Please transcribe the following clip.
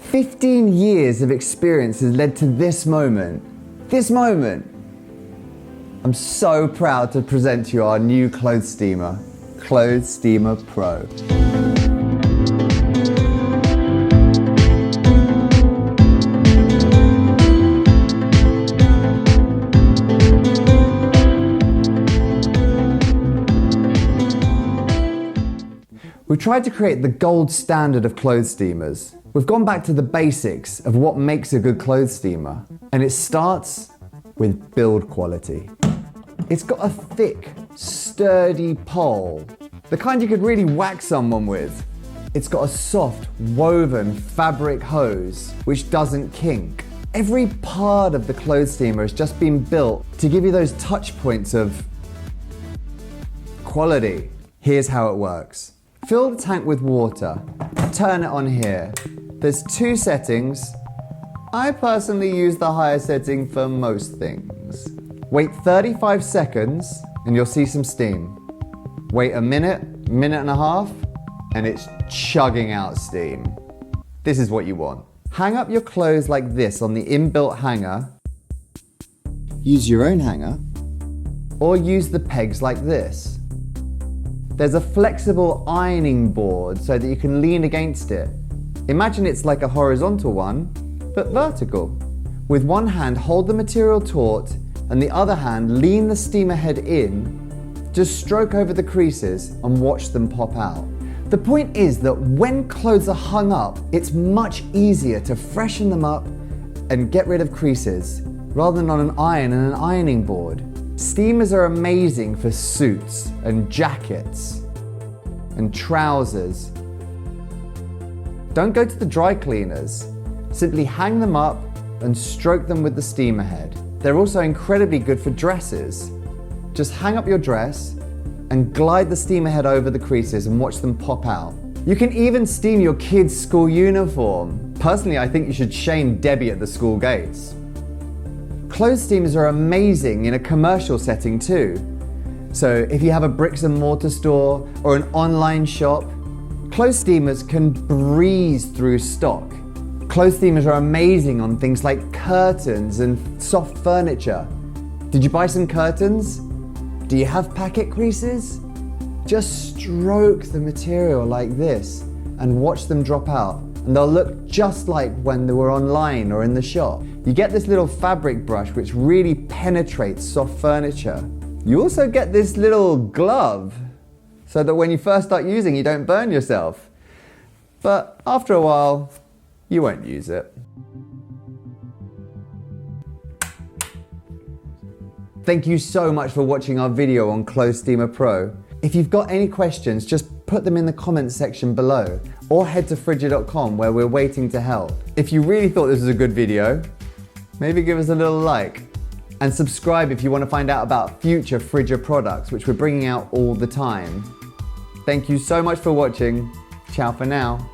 15 years of experience has led to this moment. This moment. I'm so proud to present to you our new clothes steamer, Clothes Steamer Pro. We've tried to create the gold standard of clothes steamers. We've gone back to the basics of what makes a good clothes steamer, and it starts with build quality. It's got a thick, sturdy pole, the kind you could really whack someone with. It's got a soft, woven fabric hose, which doesn't kink. Every part of the clothes steamer has just been built to give you those touch points of quality. Here's how it works. Fill the tank with water, turn it on here. There's two settings. I personally use the higher setting for most things. Wait 35 seconds and you'll see some steam. Wait a minute and a half, and it's chugging out steam. This is what you want. Hang up your clothes like this on the inbuilt hanger. Use your own hanger, or use the pegs like this. There's a flexible ironing board so that you can lean against it. Imagine it's like a horizontal one, but vertical. With one hand, hold the material taut, and the other hand, lean the steamer head in. Just stroke over the creases and watch them pop out. The point is that when clothes are hung up, it's much easier to freshen them up and get rid of creases, rather than on an iron and an ironing board. Steamers are amazing for suits and jackets and trousers. Don't go to the dry cleaners. Simply hang them up and stroke them with the steamer head. They're also incredibly good for dresses. Just hang up your dress and glide the steamer head over the creases and watch them pop out. You can even steam your kid's school uniform. Personally, I think you should shame Debbie at the school gates. Clothes steamers are amazing in a commercial setting too. So if you have a bricks and mortar store or an online shop, clothes steamers can breeze through stock. Clothes steamers are amazing on things like curtains and soft furniture. Did you buy some curtains? Do you have packet creases? Just stroke the material like this and watch them drop out, and they'll look just like when they were online or in the shop. You get this little fabric brush which really penetrates soft furniture. You also get this little glove so that when you first start using, you don't burn yourself. But after a while, you won't use it. Thank you so much for watching our video on Clothes Steamer Pro. If you've got any questions, just put them in the comments section below, or head to fridja.com where we're waiting to help. If you really thought this was a good video, maybe give us a little like. And subscribe if you want to find out about future Fridja products, which we're bringing out all the time. Thank you so much for watching. Ciao for now.